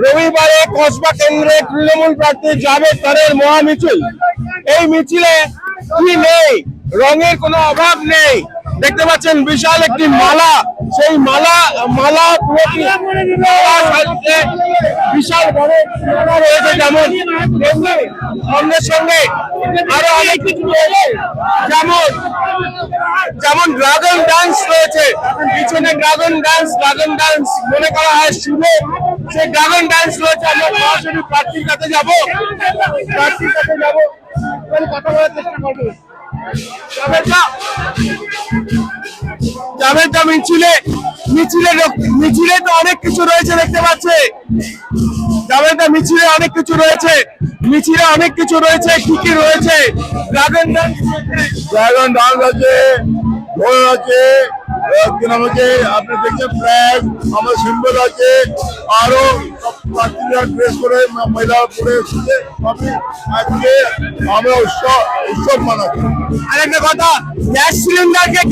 রবিবারে কসবা কেন্দ্রে তৃণমূল প্রার্থী জাভেদ খানের মহামিছিল। এই মিছিলে কি নেই, রঙের কোনো অভাব নেই। দেখতে পাচ্ছেন বিশাল একটি মালা, সেই মালা বিশাল বড় রয়েছে, যেমন সঙ্গে সঙ্গে আরো অনেক কিছু রয়েছে, যেমন ড্রাগন ডান্স রয়েছে পিছনে। ড্রাগন ডান্স মনে করা হয় শুভ, সেই ড্রাগন ডান্স রয়েছে। আমরা সরাসরি প্রার্থীর কাছে যাবো, কথা বলার চেষ্টা করবো। জাভেদ মিছিলে তো অনেক কিছু রয়েছে, দেখতে পাচ্ছে জাভেদ মিছিলে অনেক কিছু রয়েছে, কি কি রয়েছে? ড্রাগন ডান্স আছে, ঢোল আছে, কি নাম আছে আপনি দেখছেন ফ্ল্যাগ, আমার সিম্বল আছে, আরো প্রার্থীরা ড্রেস করে মহিলা পরে এসেছে। আজকে আমরা উৎসব মানাচ্ছি। আরেকটা কথা, গ্যাস সিলিন্ডারকে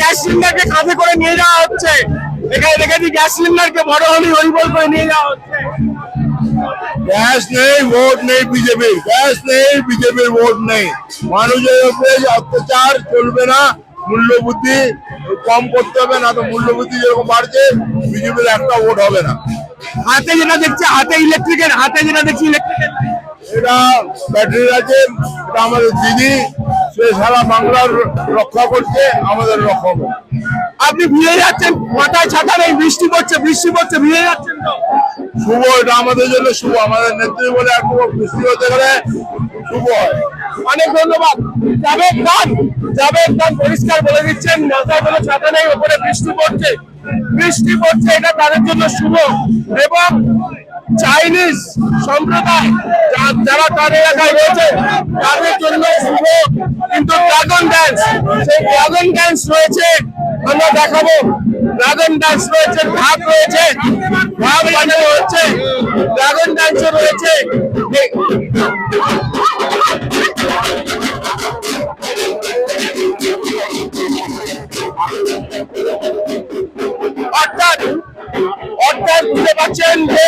কাঁধে করে নিয়ে যাওয়া হচ্ছে। এখানে দেখেছি গ্যাস সিলিন্ডারকে বড় হরিবল করে নিয়ে যাওয়া হচ্ছে। গ্যাস নেই, ভোট নেই বিজেপির, ভোট নেই। মানুষের উপরে অত্যাচার চলবে না, মূল্যবৃদ্ধি কম করতে হবে, না তো মূল্যবৃদ্ধি যেরকম বাড়ছে বিজেপির একটা ভোট হবে না। হাতে যেটা দেখছি, হাতে যেটা দেখছি ইলেকট্রিকের, এটা ব্যাটারি আছে, এটা আমাদের দিদি, সে সারা বাংলার রক্ষা করছে, আমাদের রক্ষা করছে। আপনি ভিজে যাচ্ছেন, মাথায় ছাতা নেই, বৃষ্টি পড়ছে, ভিজে যাচ্ছেন তো? শুভ, এটা আমাদের জন্য শুভ। আমাদের নেত্রী বলে একটু বৃষ্টি হতে গেলে শুভ হয়। অনেক ধন্যবাদ। জাভেদ খান পরিষ্কার বলে দিচ্ছেন, মাথায় কোনো ছাতা নেই, উপরে বৃষ্টি পড়ছে, এটা তাদের জন্য শুভ। এবং চাইনিজ সম্প্রদায় যারা তার এলাকায় রয়েছে তাদের জন্য শুভ। কিন্তু ড্রাগন ডান্স রয়েছে, আমরা দেখাবো। ড্রাগন ডান্স রয়েছে, ঢাক বাজানো হচ্ছে, ড্রাগন ডান্সও রয়েছে। অর্থাৎ বুঝতে পারছেন যে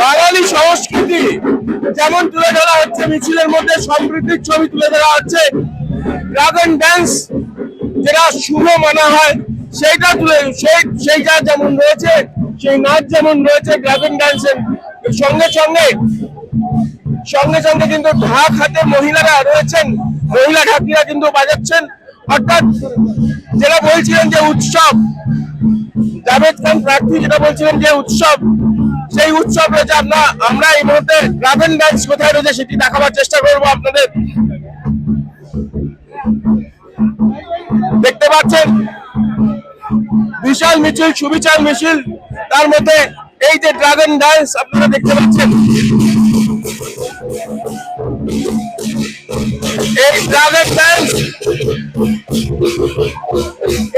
বাঙালি সংস্কৃতি যেমন তুলে ধরা হচ্ছে, মিছিলের মধ্যে সমৃদ্ধির ছবি তুলে ধরা হচ্ছে। ড্রাগন ডান্স যেটা শুভ মানা হয় সেইটা যেমন রয়েছে, সেই নাচ যেমন রয়েছে, ড্রাগন ডান্সের সঙ্গে সঙ্গে কিন্তু ঢাক হাতে মহিলারা রয়েছেন, মহিলা ঢাকিরা কিন্তু বাজাচ্ছেন। অর্থাৎ যেটা বলছিলেন যে উৎসব, জাভেদ খান প্রার্থী যেটা বলছিলেন যে উৎসব, সেই উৎসব রয়েছে। আমরা এই মুহূর্তে ড্রাগন ডান্স কোথায় রয়েছে সেটি দেখাবার চেষ্টা করবো আপনাদের। দেখতে পাচ্ছেন বিশাল মিছিল, সুবিচার মিছিল, তার মধ্যে এই যে ড্রাগন ডান্স আপনারা দেখতে পাচ্ছেন।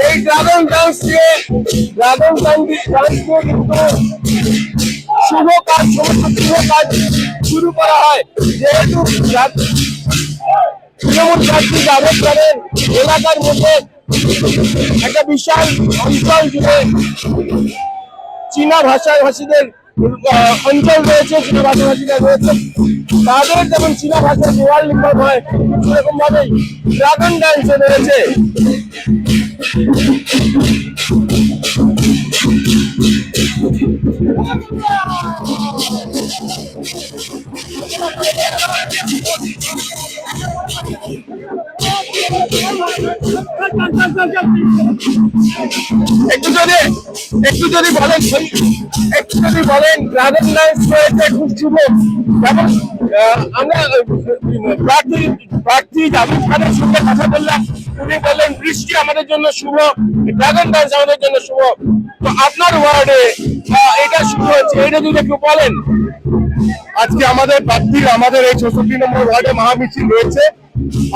এই ড্রাগন ডান্স দিয়ে কিন্তু শুভ কাজ শুরু করা হয়। যেহেতু তৃণমূল প্রার্থী জাভেদ খানের এলাকার মধ্যে একটা বিশাল অঞ্চল জুড়ে চীনা ভাষাভাষীদের অঞ্চল রয়েছে, চীনা ভাষাভাষীরা রয়েছে, তাদের যেমন চীনা ভাষায় দেওয়াল লিখন হয়, সেরকম ভাবে ড্রাগন ডান্সে রয়েছে। একটু যদি বলেন ড্রাগন ডান্স রয়েছে খুব শুভ। যেমন আমরা প্রার্থী জাভেদ খানের সঙ্গে কথা বললাম, উনি বললেন বৃষ্টি আমাদের জন্য শুভ, ড্রাগন ডান্স আমাদের জন্য শুভ। তো আপনার ওয়ার্ডে এটা শুরু হচ্ছে, এটা যদি একটু বলেন। আজকে আমাদের প্রার্থীর আমাদের এই ৬৬ নম্বর ওয়ার্ডে মহামিছিল রয়েছে।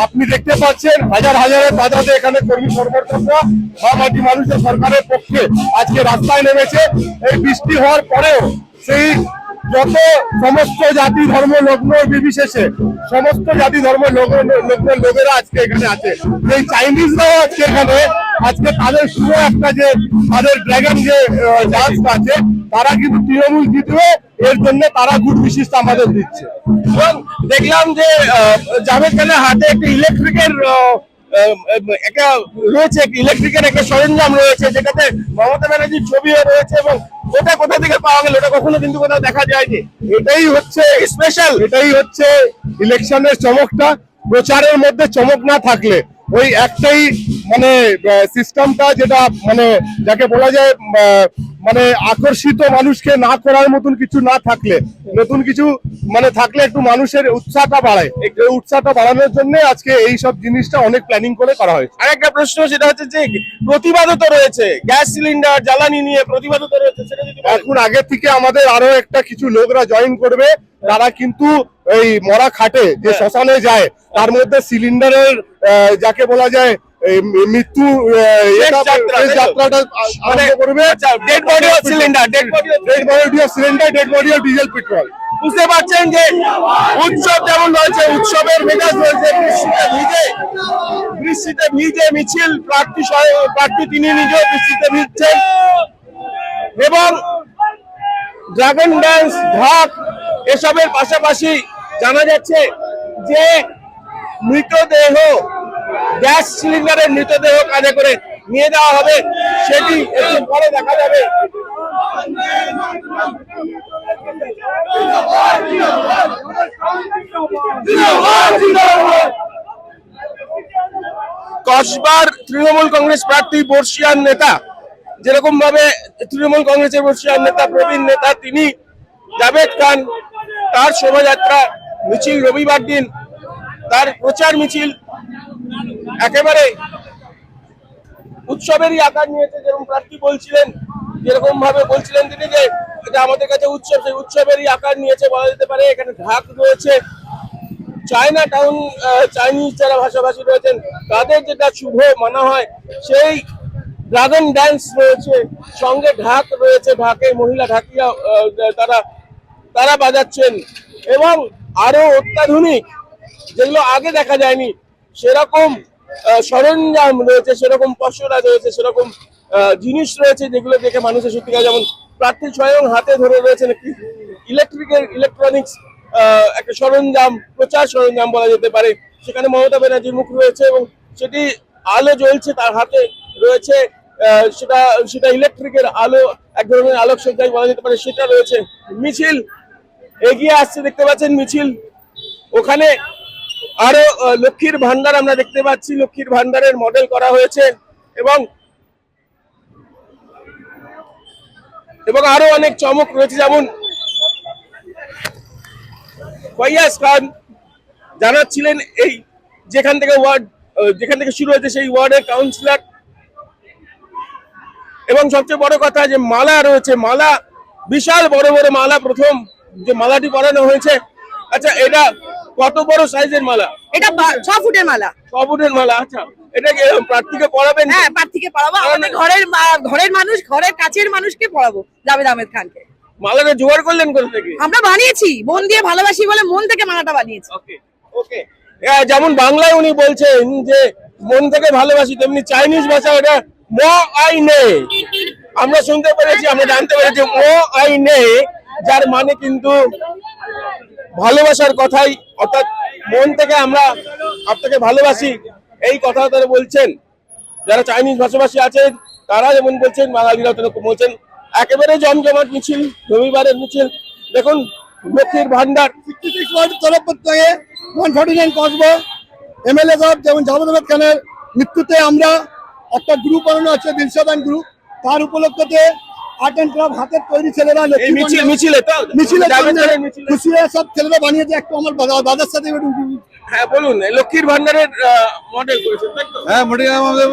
আপনি দেখতে পাচ্ছেন হাজারের তাদাদে এখানে কর্মী সমর্থকরা মাটি মানুষের সরকারের পক্ষে আজকে রাস্তায় নেমেছে। এই বৃষ্টি হওয়ার পরেও সেই যত সমস্ত জাতি ধর্ম লগ্ন নির্বিশেষে সমস্ত জাতি ধর্ম লগ্নের লোকেরা আজকে এখানে আছে। এই চাইনিজরাও আজকে এখানে আজকে তাদের শুভ একটা যে তাদের ড্রাগন যে ডান্স আছে, তারা কিন্তু তৃণমূল জিতবে, এর জন্য তারা গুড বিশিষ্ট আমাদের দিচ্ছে। এবং দেখলাম যে জাভেদ খানের হাতে একটা ইলেকট্রিকের একটা রয়েছে, ইলেকট্রিকের একটা সরঞ্জাম রয়েছে, যেটাতে মমতা ব্যানার্জির ছবিও রয়েছে, এবং ওটা কোথা থেকে পাওয়া গেল? ওটা কখনো কিন্তু কোথাও দেখা যায়নি। এটাই হচ্ছে স্পেশাল, এটাই হচ্ছে ইলেকশনের চমকটা। প্রচারের মধ্যে চমক না থাকলে ওই একটাই মানে সিস্টেমটা, যেটা মানে যাকে বলা যায় মানে আকর্ষিত মানুষকে না করার মতন কিছু না থাকলে, নতুন কিছু মানে থাকলে একটু মানুষের উৎসাহটা বাড়ায়। এই উৎসাহটা বাড়ানোর জন্য আজকে এই সব জিনিসটা অনেক প্ল্যানিং করে করা হয়েছে। আরেকটা প্রশ্ন, সেটা হচ্ছে যে প্রতিবাদও তো রয়েছে, গ্যাস সিলিন্ডার জ্বালানি নিয়ে প্রতিবাদও তো রয়েছে, সেটা যদি বলেন। এখন আগে থেকে আমাদের আরো একটা কিছু লোকরা জয়েন করবে, তারা কিন্তু এই মরা খাটে যে শ্মশানে যায়, তার মধ্যে সিলিন্ডারের যাকে বলা যায় মৃত্যু যাত্রাটা আরম্ভ করবে। Dead body of cylinder, dead body of cylinder, dead body of diesel petrol. বুঝতে পারছেন যে উৎসব যেমন রয়েছে, উৎসবের মেজাজ রয়েছে। বৃষ্টিতে ভিজে মিছিল, প্রার্থী তিনি নিজেও বৃষ্টিতে ভিজছেন, এবং ড্রাগন ড্যান্স, ঢাক, এসবের পাশাপাশি জানা যাচ্ছে যে মৃতদেহ, গ্যাস সিলিন্ডারের মৃতদেহ কাঁধে করে নিয়ে যাওয়া হবে, সেটি একটু পরে দেখা যাবে। কসবার তৃণমূল কংগ্রেস প্রার্থী বর্ষিয়ান নেতা, যেরকম ভাবে তৃণমূল কংগ্রেসের বর্ষিয়ান নেতা, প্রবীণ নেতা তিনি জাভেদ খান, তার শোভাযাত্রা মিছিল রবিবার দিন, তার প্রচার মিছিল একেবারে উৎসবেরই আকার নিয়েছে। যেরকম প্রার্থী বলছিলেন, যেরকম ভাবে বলছিলেন তিনি যে এটা আমাদের কাছে উৎসব, সেই উৎসবেরই আকার নিয়েছে বলা যেতে পারে। এখানে ঢাক রয়েছে, চায়না টাউন, চাইনিজ যারা ভাষাভাষী রয়েছেন তাদের যেটা শুভ মানা হয় সেই ড্রাগন ড্যান্স রয়েছে, সঙ্গে ঢাক রয়েছে, ঢাকে মহিলা ঢাকিয়া তারা বাজাচ্ছেন, এবং আরো অত্যাধুনিক যেগুলো আগে দেখা যায়নি সেরকম সরঞ্জাম রয়েছে, সেরকম পশরা রয়েছে, সেরকম জিনিস রয়েছে যেগুলো দেখে মানুষের সত্যিকার, যেমন প্রার্থী স্বয়ং হাতে ধরে রয়েছেন একটি ইলেকট্রনিক্স একটা সরঞ্জাম, প্রচার সরঞ্জাম বলা যেতে পারে। সেখানে মমতা ব্যানার্জির মুখ রয়েছে এবং সেটি আলো জ্বলছে, তার হাতে রয়েছে সেটা ইলেকট্রিকের আলো, এক ধরনের আলোকসজ্জাই বলা যেতে পারে, সেটা রয়েছে। মিছিল এগিয়ে আসছে, দেখতে পাচ্ছেন মিছিল, ওখানে আরো লক্ষ্মীর ভান্ডার আমরা দেখতে পাচ্ছি, লক্ষ্মীর ভান্ডারের মডেল করা হয়েছে, এবং আরো অনেক চমক রয়েছে। যেমন ফয়াজ খান জানাচ্ছিলেন এই যেখান থেকে শুরু হয়েছে সেই ওয়ার্ডের কাউন্সিলর, এবং সবচেয়ে বড় কথা যে মালা রয়েছে, মালা বিশাল বড় বড় মালা, প্রথম যে মালাটি পরানো হয়েছে। আচ্ছা, এটা কত বড় সাইজের মালা? এটা 6 ফুটের মালা। 6 ফুটের মালা। আচ্ছা, এটা কি প্রার্থীকে পরাবেন? হ্যাঁ, প্রার্থীকে পরাবো, আমাদের ঘরের মানুষ, ঘরের কাছের মানুষকে পরাবো, জাভেদ আহমেদ খানকে। মালাটা জোগাড় করলেন কোথা থেকে? আমরা বানিয়েছি, মন দিয়ে ভালোবাসি বলে মন থেকে মালাটা বানিয়েছি। ওকে ওকে। যেমন বাংলায় উনি বলছেন যে মন থেকে ভালোবাসি, তেমনি চাইনিজ ভাষা ওটা মো আই নে, আমরা শুনতে পেরেছি, আমরা জানতে পেরেছি মো আই নে, যার মানে কিন্তু ভালোবাসার কথাই, অর্থাৎ মন থেকে আমরা আপনাকে ভালোবাসি, এই কথা তারা বলছেন। যারা চাইনিজ ভাষাভাষী আছেন তারা যেমন বলছেন, বাঙালিরাও তেরকম বলছেন। একেবারে জমজমাট মিছিল, রবিবারের মিছিল। দেখুন, লক্ষ্মীর ভান্ডার 66 ওয়ার্ড তরফ থেকে 149 কসবা এমএলএ সাহেব যেমন জাভেদ আহমেদ খানের মৃত্যুতে আমরা একটা গ্রুপ বানানো আছে, দিলশাদান গ্রুপ, তার উপলক্ষে আর্ট অ্যান্ড ক্রাফট হাতের তৈরি ছেলেরা এই মিছিলে খুশি হয়ে সব ছেলেরা বানিয়েছে। একটু আমার দাদার সাথে হ্যাঁ বলুন, লক্ষ্মীর ভান্ডারের মডেল করেছেন তাই তো? হ্যাঁ, মডেল আমাদের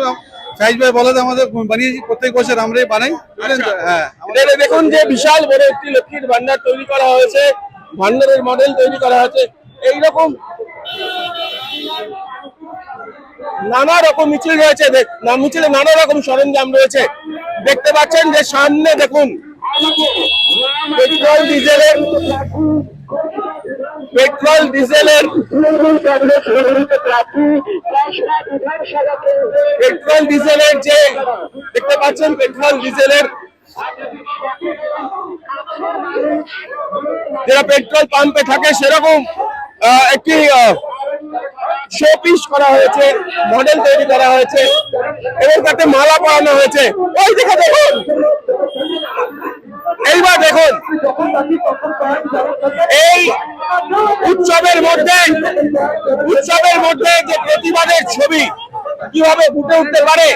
সাইজ ভাই বলে আমাদের বানিয়েছি, প্রত্যেক বছর আমরাই বানাই। হ্যাঁ, এটা দেখুন যে বিশাল বড় একটি লক্ষ্মীর ভান্ডার তৈরি করা হয়েছে, ভান্ডারের মডেল তৈরি করা হয়েছে। এইরকম নানা রকম মিছিল রয়েছে, মিছিলে নানা রকম সরঞ্জাম রয়েছে। দেখতে পাচ্ছেন যে সামনে দেখুন পেট্রোল ডিজেলের পেট্রোল ডিজেলের যে দেখতে পাচ্ছেন পেট্রোল ডিজেলের যারা পেট্রোল পাম্পে থাকে সেরকম একটি শোপিস করা হয়েছে, মডেল তৈরি করা হয়েছে এবং তাতে মালা পরানো হয়েছে। ওই দিকে দেখুন, এইবার দেখুন এই উৎসবের মধ্যে যে প্রতিবাদের ছবি কিভাবে ফুটে উঠতে পারে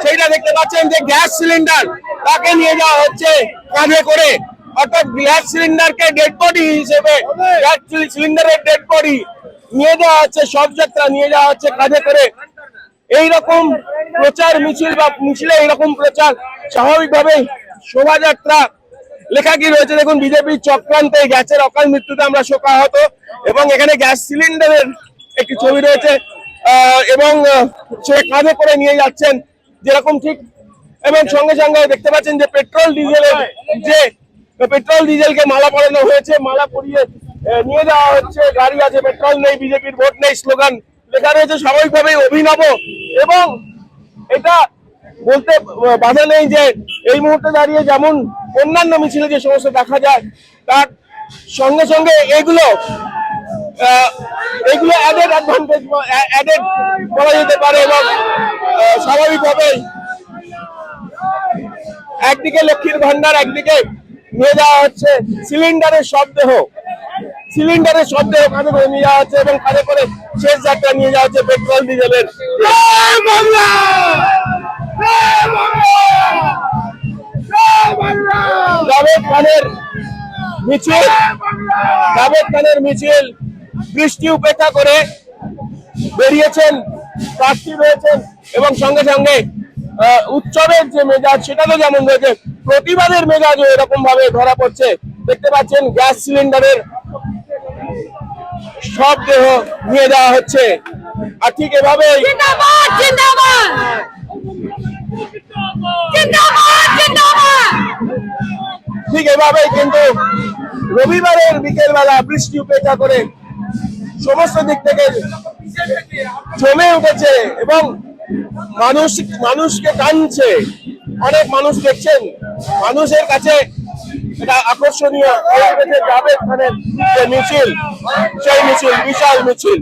সেইটা দেখতে পাচ্ছেন যে গ্যাস সিলিন্ডার তাকে নিয়ে যাওয়া হচ্ছে কাঁধে করে, অর্থাৎ গ্যাস সিলিন্ডারকে ডেড বডি হিসেবে, গ্যাস সিলিন্ডারের ডেড বডি নিয়ে যাওয়া হচ্ছে, শবযাত্রা নিয়ে যাওয়া হচ্ছে কাঁধে করে। এইরকম প্রচার মিছিল বা মিছিলে এইরকম প্রচার স্বাভাবিকভাবেই শোভাযাত্রা লেখা কি রয়েছে দেখুন, বিজেপির চক্রান্তে গ্যাসের অকাল মৃত্যুতে আমরা শোকাহত, এবং এখানে গ্যাস সিলিন্ডারের একটি ছবি রয়েছে এবং সে কাঁধে করে নিয়ে যাচ্ছেন যেরকম ঠিক, এবং সঙ্গে সঙ্গে দেখতে পাচ্ছেন যে পেট্রোল ডিজেলকে মালা পরানো হয়েছে, মালা পরিয়ে নিয়ে যাওয়া হচ্ছে। গাড়ি আছে, পেট্রোল নেই, বিজেপির ভোট নেই স্লোগান লেখা রয়েছে স্বাভাবিকভাবেই অভিনব, এবং এটা বলতে বাধা নেই যে এই মুহূর্তে দাঁড়িয়ে যেমন অন্যান্য মিছিলে যে সমস্ত দেখা যায় তার সঙ্গে সঙ্গে এগুলো অ্যাডেড অ্যাডভান্টেজ, অ্যাডেড বলা যেতে পারে, এবং স্বাভাবিকভাবেই একদিকে লক্ষ্মীর ভান্ডার, একদিকে নিয়ে যাওয়া হচ্ছে সিলিন্ডারের শবদেহ কাঁধে করে নিয়ে যাওয়া হচ্ছে, এবং কাঁধে করে শেষ যাত্রা নিয়ে যাওয়া হচ্ছে পেট্রোল ডিজেলের। জাভেদ খানের মিছিল বৃষ্টি উপেক্ষা করে বেরিয়েছেন, প্রার্থী রয়েছেন, এবং সঙ্গে সঙ্গে উৎসবের যে মেজাজ সেটা তো যেমন রয়েছে, প্রতিবাদের মেজাজও এরকম ভাবে ধরা পড়ছে। দেখতে পাচ্ছেন গ্যাস সিলিন্ডারের সব দেহ নিয়ে যাওয়া হচ্ছে, আর ঠিক এভাবে কিন্তু রবিবারের বিকেল বেলা বৃষ্টি উপেক্ষা করে সমস্ত দিক থেকে জমে উঠেছে এবং মানুষকে টানছে। অনেক মানুষ দেখছেন, মানুষের কাছে এটা আকর্ষণীয় জাভেদ খানের যে মিছিল, সেই মিছিল বিশাল মিছিল।